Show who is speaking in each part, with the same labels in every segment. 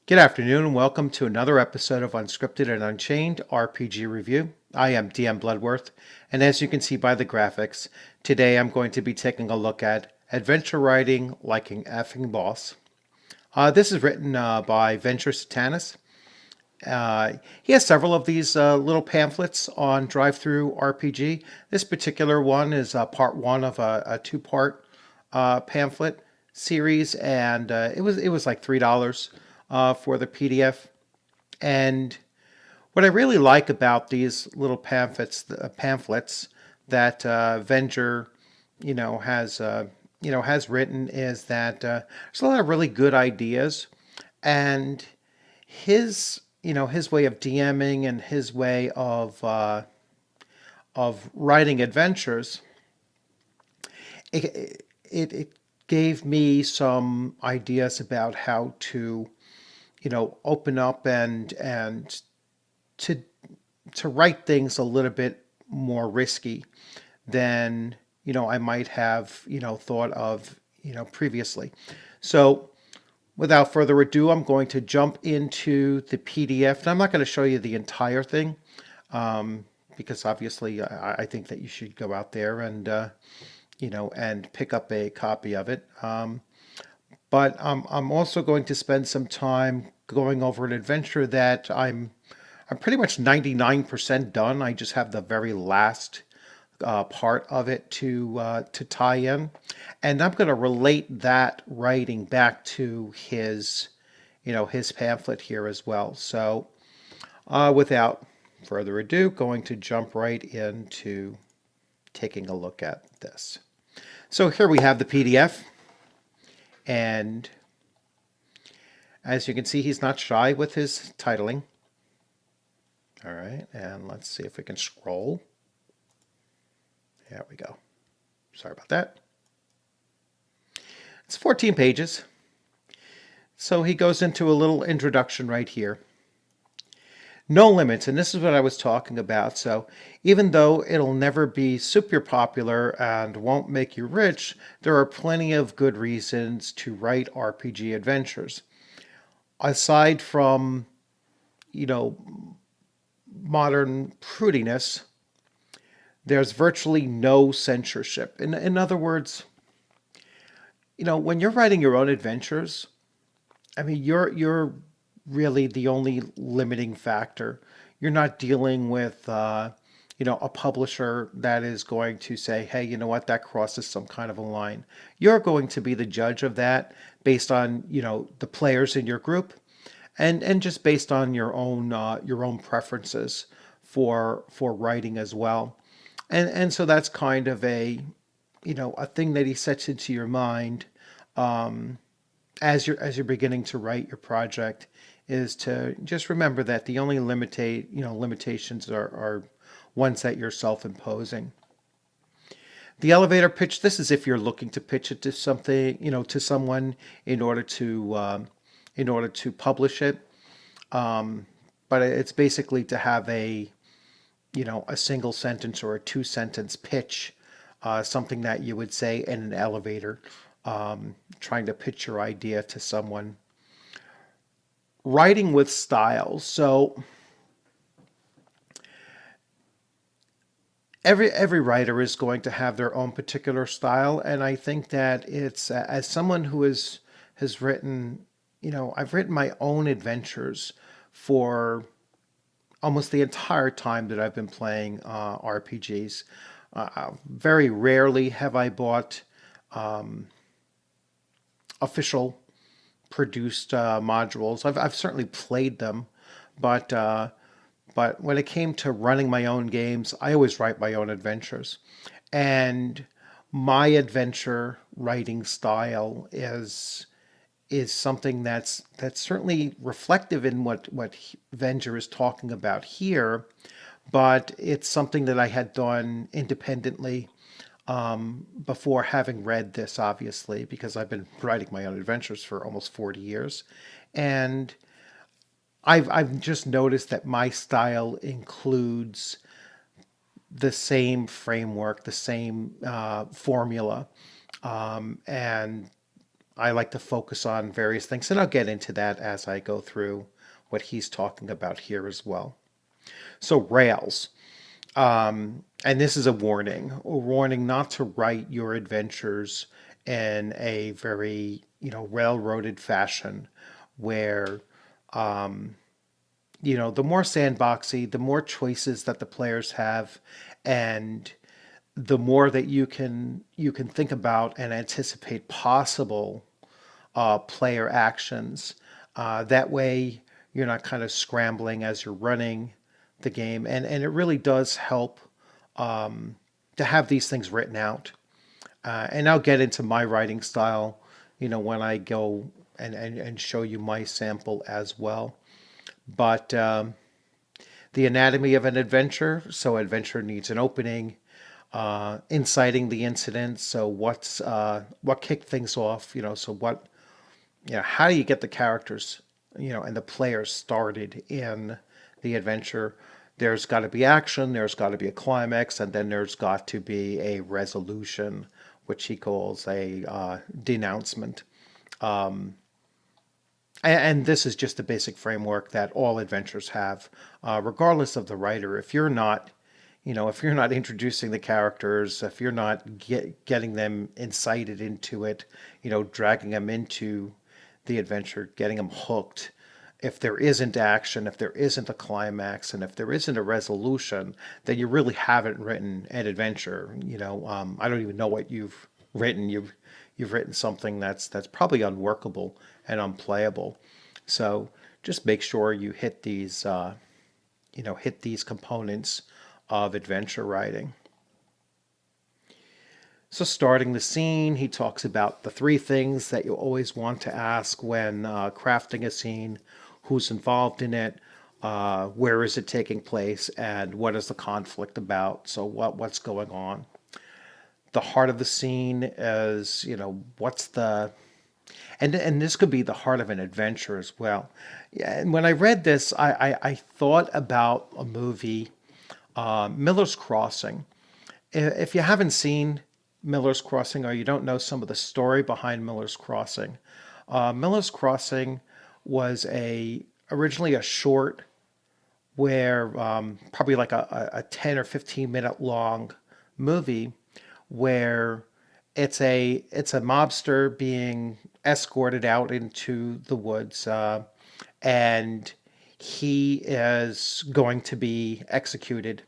Speaker 1: Good afternoon and welcome to another episode of Unscripted and Unchained RPG Review. I am DM Bloodworth, and as you can see by the graphics, today I'm going to be taking a look at Adventure Writing Like an Effing Boss. This is written by Venger Satanis. He has several of these little pamphlets on Drive-Thru RPG. This particular one is part one of a two-part pamphlet series, and it was like $3 for the PDF. And what I really like about these little pamphlets that Venger, has written is that there's a lot of really good ideas, and his way of DMing and his way of writing adventures, it gave me some ideas about how to open up and to to write things a little bit more risky than I might have thought of previously. So without further ado, I'm going to jump into the PDF, and I'm not going to show you the entire thing because obviously I think that you should go out there and pick up a copy of it. But I'm also going to spend some time going over an adventure that I'm pretty much 99% done. I just have the very last part of it to tie in, and I'm going to relate that writing back to his pamphlet here as well. So without further ado, going to jump right into taking a look at this. So here we have the PDF. And as you can see, he's not shy with his titling. All right, and let's see if we can scroll. There we go. Sorry about that. It's 14 pages. So he goes into a little introduction right here. No limits, and this is what I was talking about. So even though it'll never be super popular and won't make you rich, there are plenty of good reasons to write RPG adventures. Aside from, modern prudiness, there's virtually no censorship. In other words, when you're writing your own adventures, I mean, you're really the only limiting factor. You're not dealing with, a publisher that is going to say, hey, you know what, that crosses some kind of a line. You're going to be the judge of that based on, the players in your group and just based on your own preferences for writing as well. And so that's kind of a thing that he sets into your mind as you're beginning to write your project, is to just remember that the only limitations are ones that you're self-imposing. The elevator pitch. This is if you're looking to pitch it to something, to someone in order to publish it. But it's basically to have a single sentence or a two-sentence pitch, something that you would say in an elevator, trying to pitch your idea to someone. Writing with style. So every writer is going to have their own particular style, and I think that it's as someone who has written, I've written my own adventures for almost the entire time that I've been playing RPGs. Very rarely have I bought official produced modules. I've certainly played them, but when it came to running my own games, I always write my own adventures, and my adventure writing style is something that's certainly reflective in what Venger is talking about here, but it's something that I had done independently before having read this, obviously, because I've been writing my own adventures for almost 40 years. And I've just noticed that my style includes the same framework, the same formula. And I like to focus on various things, and I'll get into that as I go through what he's talking about here as well. So Rails, and this is a warning not to write your adventures in a very, railroaded fashion where, the more sandboxy, the more choices that the players have, and the more that you can think about and anticipate possible player actions. That way, you're not kind of scrambling as you're running the game, and it really does help to have these things written out. And I'll get into my writing style, when I go and show you my sample as well. But the anatomy of an adventure. So adventure needs an opening, inciting the incident. So what kicked things off? So how do you get the characters, and the players started in the adventure? There's got to be action, there's got to be a climax, and then there's got to be a resolution, which he calls a denouncement. And this is just a basic framework that all adventures have, regardless of the writer. If you're not introducing the characters, if you're not getting them incited into it, dragging them into the adventure, getting them hooked, if there isn't action, if there isn't a climax, and if there isn't a resolution, then you really haven't written an adventure. I don't even know what you've written. You've written something that's probably unworkable and unplayable. So just make sure you hit these components of adventure writing. So starting the scene, he talks about the three things that you always want to ask when crafting a scene: who's involved in it, where is it taking place, and what is the conflict about? So what's going on? The heart of the scene is, what's the and this could be the heart of an adventure as well. Yeah, and when I read this, I thought about a movie, Miller's Crossing. If you haven't seen Miller's Crossing, or you don't know some of the story behind Miller's Crossing, Miller's Crossing was originally a short where probably like a 10 or 15 minute long movie where it's a mobster being escorted out into the woods, and he is going to be executed,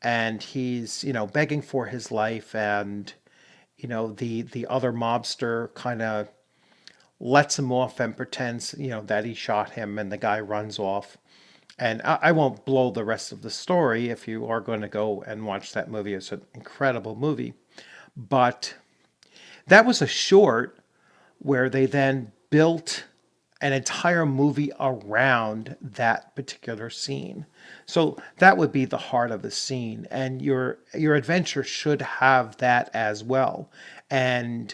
Speaker 1: and he's begging for his life, and the other mobster kind of lets him off and pretends that he shot him, and the guy runs off. And I won't blow the rest of the story. If you are going to go and watch that movie, it's an incredible movie. But that was a short where they then built an entire movie around that particular scene. So that would be the heart of the scene, and your adventure should have that as well. And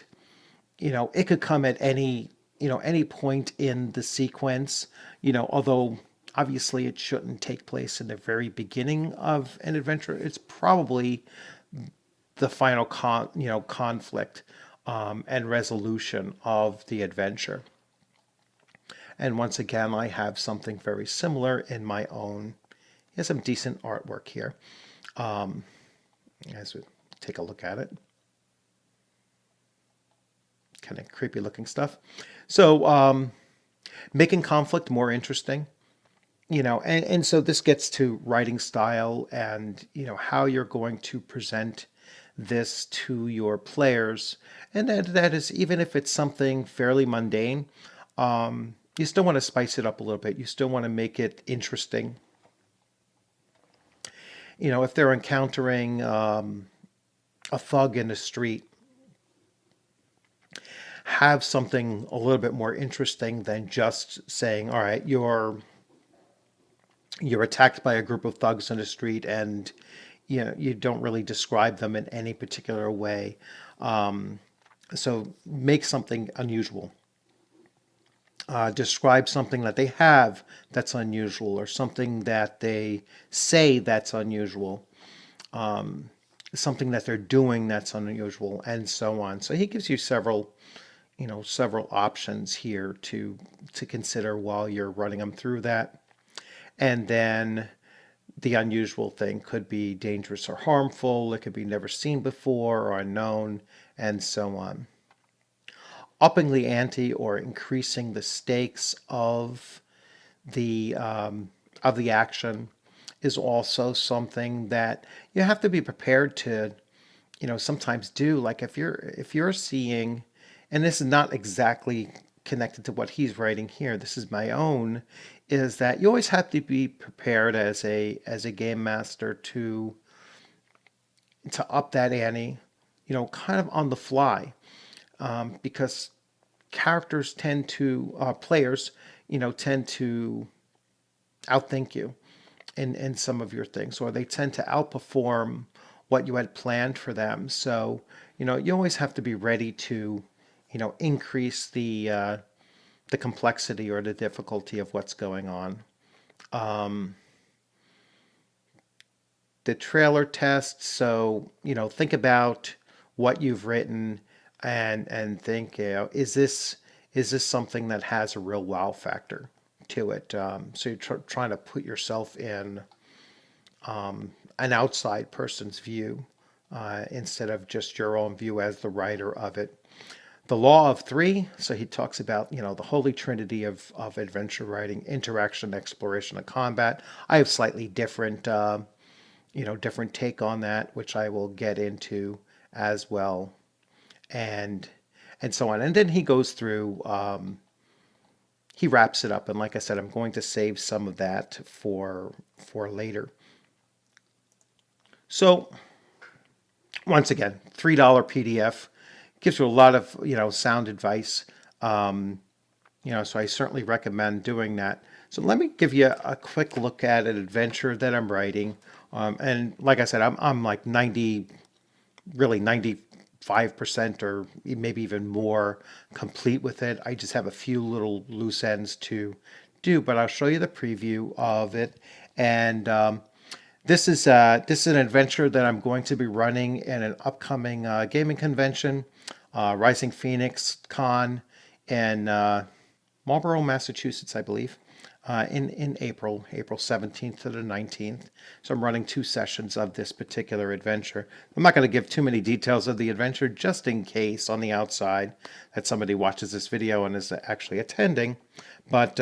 Speaker 1: it could come at any point in the sequence, although obviously it shouldn't take place in the very beginning of an adventure. It's probably the final conflict and resolution of the adventure. And once again, I have something very similar in my own. Here's some decent artwork here. As we take a look at it, kind of creepy looking stuff. So making conflict more interesting. And so this gets to writing style and how you're going to present this to your players. And that is, even if it's something fairly mundane, you still want to spice it up a little bit. You still want to make it interesting. If they're encountering a thug in the street, have something a little bit more interesting than just saying, all right, you're attacked by a group of thugs in the street, and you don't really describe them in any particular way. So make something unusual. Describe something that they have that's unusual, or something that they say that's unusual, something that they're doing that's unusual, and so on. So he gives you several several options here to consider while you're running them through that. And then the unusual thing could be dangerous or harmful, it could be never seen before or unknown, and so on. Upping the ante or increasing the stakes the of the action is also something that you have to be prepared to, sometimes do. Like if you're seeing, and this is not exactly connected to what he's writing here, this is my own, is that you always have to be prepared as a game master to up that ante, kind of on the fly, because characters tend to players, tend to outthink you in some of your things, or they tend to outperform what you had planned for them. So, you always have to be ready to, increase the complexity or the difficulty of what's going on. Um, the trailer test. So, think about what you've written and think, is this something that has a real wow factor to it? So you're trying to put yourself in an outside person's view instead of just your own view as the writer of it. The law of three. So he talks about, the holy trinity of adventure writing: interaction, exploration, and combat. I have slightly different take on that, which I will get into as well, and so on. And then he goes through, he wraps it up, and like I said, I'm going to save some of that for later. So once again, $3 PDF gives you a lot of sound advice. So I certainly recommend doing that. So let me give you a quick look at an adventure that I'm writing. And like I said, I'm like 95% or maybe even more complete with it. I just have a few little loose ends to do, but I'll show you the preview of it. And this is an adventure that I'm going to be running in an upcoming gaming convention, Rising Phoenix Con in Marlborough, Massachusetts, I believe, in April 17th to the 19th. So I'm running 2 sessions of this particular adventure. I'm not going to give too many details of the adventure, just in case on the outside that somebody watches this video and is actually attending. But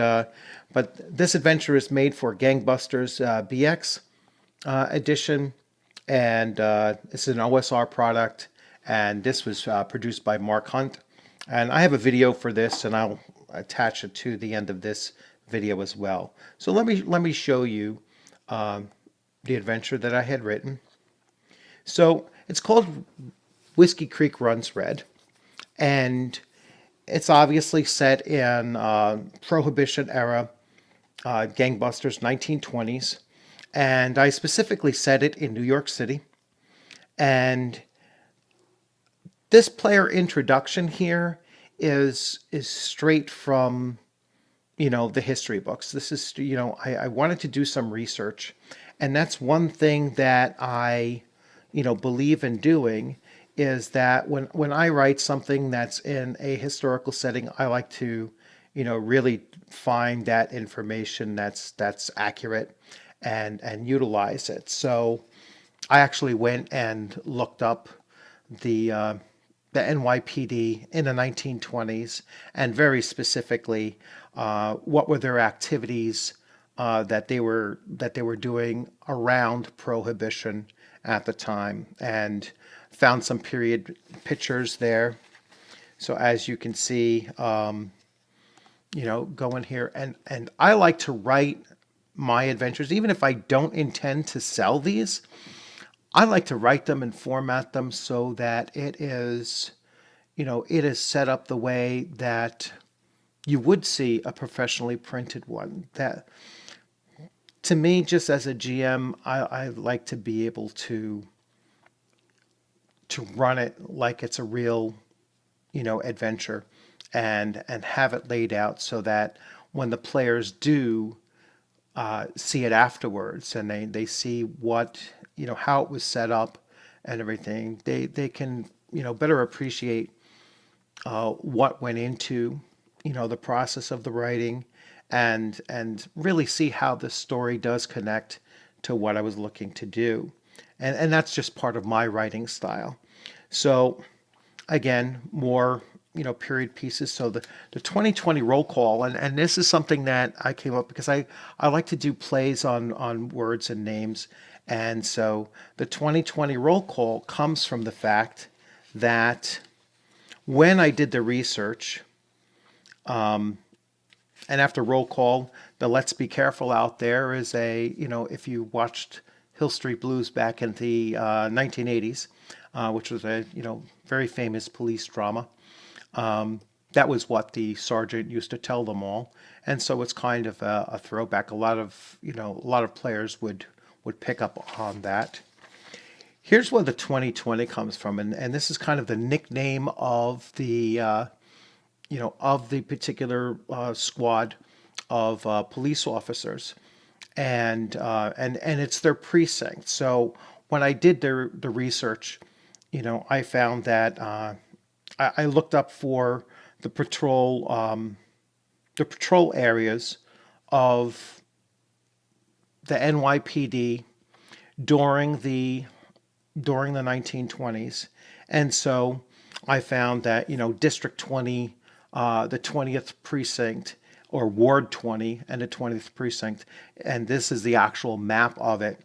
Speaker 1: this adventure is made for Gangbusters BX edition, and this is an OSR product, and this was produced by Mark Hunt. And I have a video for this, and I'll attach it to the end of this video as well. So let me show you the adventure that I had written. So it's called Whiskey Creek Runs Red, and it's obviously set in Prohibition era, Gangbusters 1920s, and I specifically set it in New York City. And this player introduction here is straight from the history books. This is I wanted to do some research, and that's one thing that I believe in doing, is that when I write something that's in a historical setting, I like to really find that information that's accurate and utilize it. So I actually went and looked up the NYPD in the 1920s, and very specifically, what were their activities that they were doing around Prohibition at the time, and found some period pictures there. So as you can see, go in here, and I like to write my adventures, even if I don't intend to sell these. I like to write them and format them so that it is set up the way that you would see a professionally printed one. That, to me, just as a GM, I like to be able to run it like it's a real, adventure, and have it laid out so that when the players do see it afterwards, and they see what how it was set up and everything, they can better appreciate what went into, the process of the writing, and really see how the story does connect to what I was looking to do. And that's just part of my writing style. So again, more, period pieces. So the 2020 roll call, and this is something that I came up because I like to do plays on words and names. And so the 2020 roll call comes from the fact that when I did the research, and after roll call, the Let's Be Careful out there is if you watched Hill Street Blues back in the 1980s, which was a, very famous police drama. That was what the sergeant used to tell them all. And so it's kind of a throwback. A lot of players would pick up on that. Here's where the 2020 comes from, and this is kind of the nickname of the particular squad of police officers, and it's their precinct. So when I did the research, I found that I looked up for the patrol areas of the NYPD during the 1920s. And so I found that, District 20, the 20th precinct, or Ward 20 and the 20th precinct, and this is the actual map of it.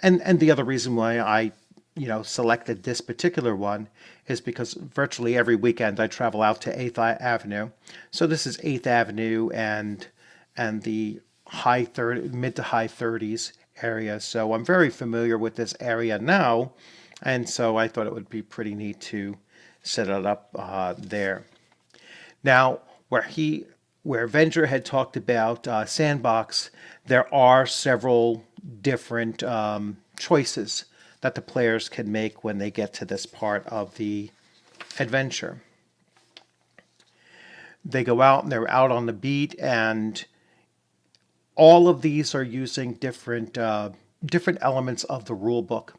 Speaker 1: And the other reason why I, selected this particular one is because virtually every weekend I travel out to 8th Avenue. So this is 8th Avenue and the mid to high 30s area. So I'm very familiar with this area now, and so I thought it would be pretty neat to set it up there. Now, where Venger had talked about Sandbox, there are several different choices that the players can make when they get to this part of the adventure. They go out and they're out on the beat, and all of these are using different elements of the rule book.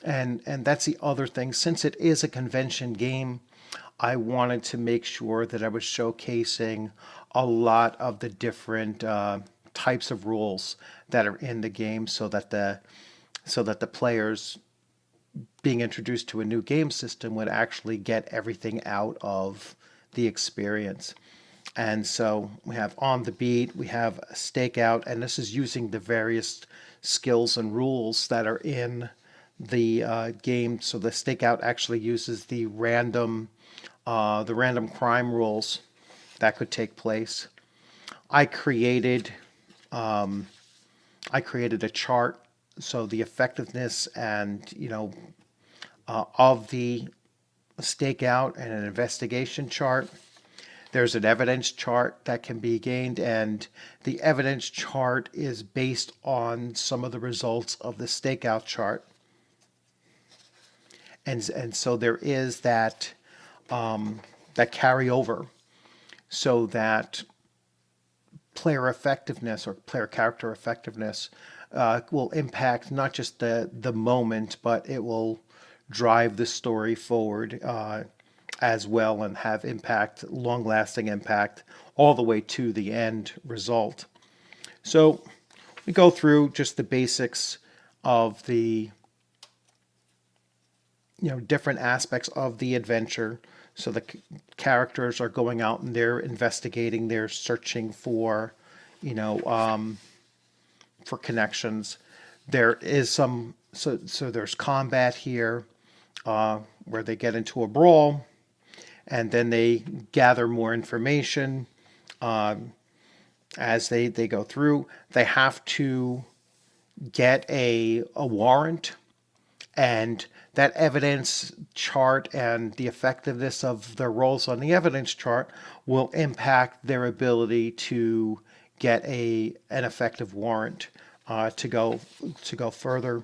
Speaker 1: And that's the other thing. Since it is a convention game, I wanted to make sure that I was showcasing a lot of the different types of rules that are in the game, so that the players being introduced to a new game system would actually get everything out of the experience. And so we have on the beat, we have a stakeout, and this is using the various skills and rules that are in the game. So the stakeout actually uses the random crime rules that could take place. I created a chart, so the effectiveness and of the stakeout, and an investigation chart. There's an evidence chart that can be gained, and the evidence chart is based on some of the results of the stakeout chart. And so there is that carryover, so that player effectiveness or player character effectiveness will impact not just the moment, but it will drive the story forward as well, and have impact, long-lasting impact, all the way to the end result. So we go through just the basics of the different aspects of the adventure. So the characters are going out and they're investigating, they're searching for, for connections. There is so there's combat here, where they get into a brawl, and then they gather more information as they go through. They have to get a warrant, and that evidence chart and the effectiveness of their roles on the evidence chart will impact their ability to get an effective warrant to go further.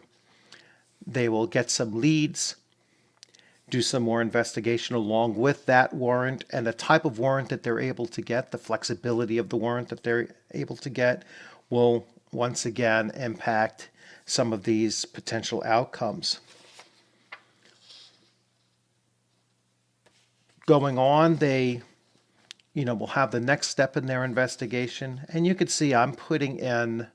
Speaker 1: They will get some leads, do some more investigation along with that warrant, and the type of warrant that they're able to get, the flexibility of the warrant that they're able to get, will once again impact some of these potential outcomes. going on, they, will have the next step in their investigation. And you can see I'm putting in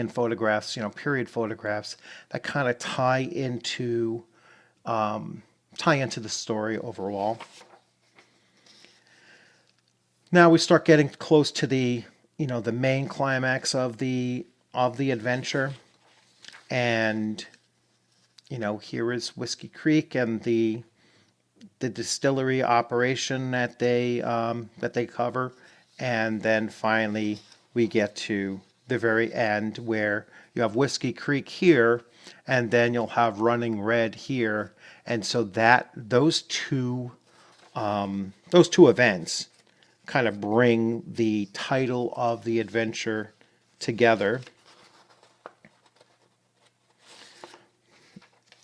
Speaker 1: photographs, period photographs that kind of tie into the story overall. Now we start getting close to the main climax of the adventure, and here is Whiskey Creek and the distillery operation that they cover, and then finally we get to the very end where you have Whiskey Creek here, and then you'll have Running Red here, and so that those two events kind of bring the title of the adventure together.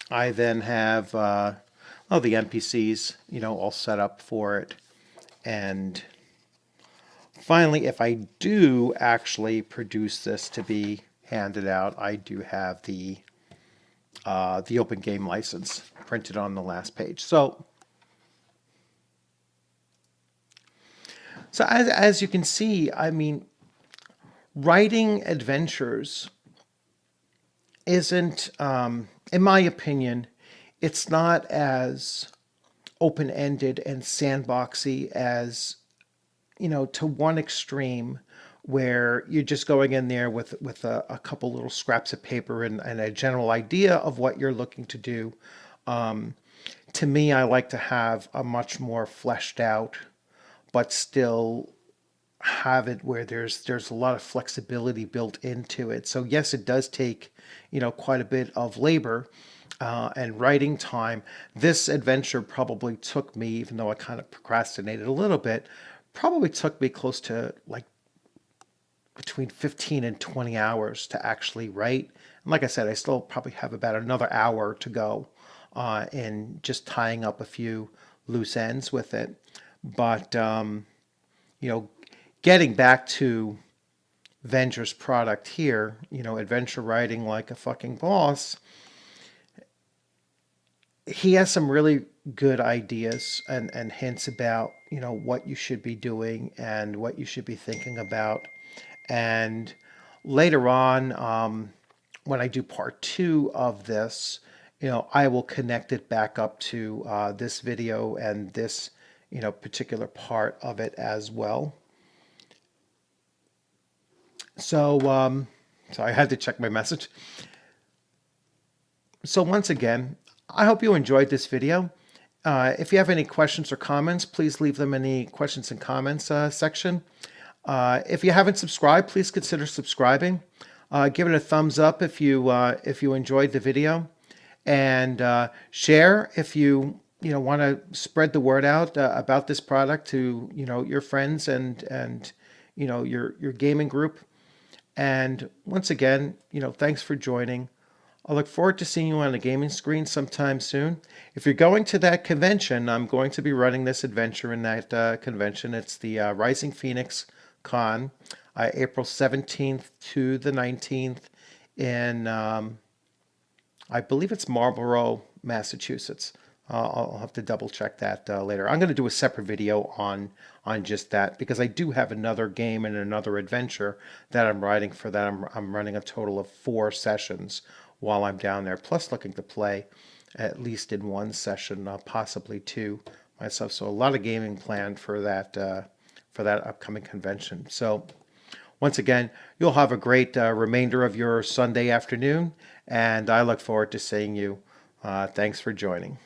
Speaker 1: I then have the NPCs, all set up for it. And finally, if I do actually produce this to be handed out, I do have the open game license printed on the last page. So as you can see, I mean, writing adventures isn't, in my opinion, it's not as open-ended and sandboxy as, to one extreme where you're just going in there with a couple little scraps of paper and a general idea of what you're looking to do. To me, I like to have a much more fleshed out, but still have it where there's a lot of flexibility built into it. So yes, it does take, quite a bit of labor and writing time. This adventure probably took me, even though I kind of procrastinated a little bit, probably took me close to like between 15 and 20 hours to actually write. And like I said, I still probably have about another hour to go in just tying up a few loose ends with it. But, getting back to Venger's product here, adventure writing like a fucking boss, he has some really good ideas and hints about, what you should be doing and what you should be thinking about. And later on, when I do part 2 of this, I will connect it back up to this video and this, particular part of it as well. So, so I had to check my message. So once again, I hope you enjoyed this video. If you have any questions or comments, please leave them in the questions and comments section. If you haven't subscribed, please consider subscribing. Give it a thumbs up if you enjoyed the video, and share if you want to spread the word out about this product to your friends and your gaming group. And once again, thanks for joining. I look forward to seeing you on the gaming screen sometime soon. If you're going to that convention, I'm going to be running this adventure in that convention. It's the Rising Phoenix Con, April 17th to the 19th in, I believe it's Marlborough, Massachusetts. I'll have to double check that later. I'm going to do a separate video on just that, because I do have another game and another adventure that I'm writing for that. I'm running a total of 4 sessions while I'm down there, plus looking to play at least in 1 session, possibly 2 myself. So a lot of gaming planned for that upcoming convention. So once again, you'll have a great remainder of your Sunday afternoon, and I look forward to seeing you. Thanks for joining.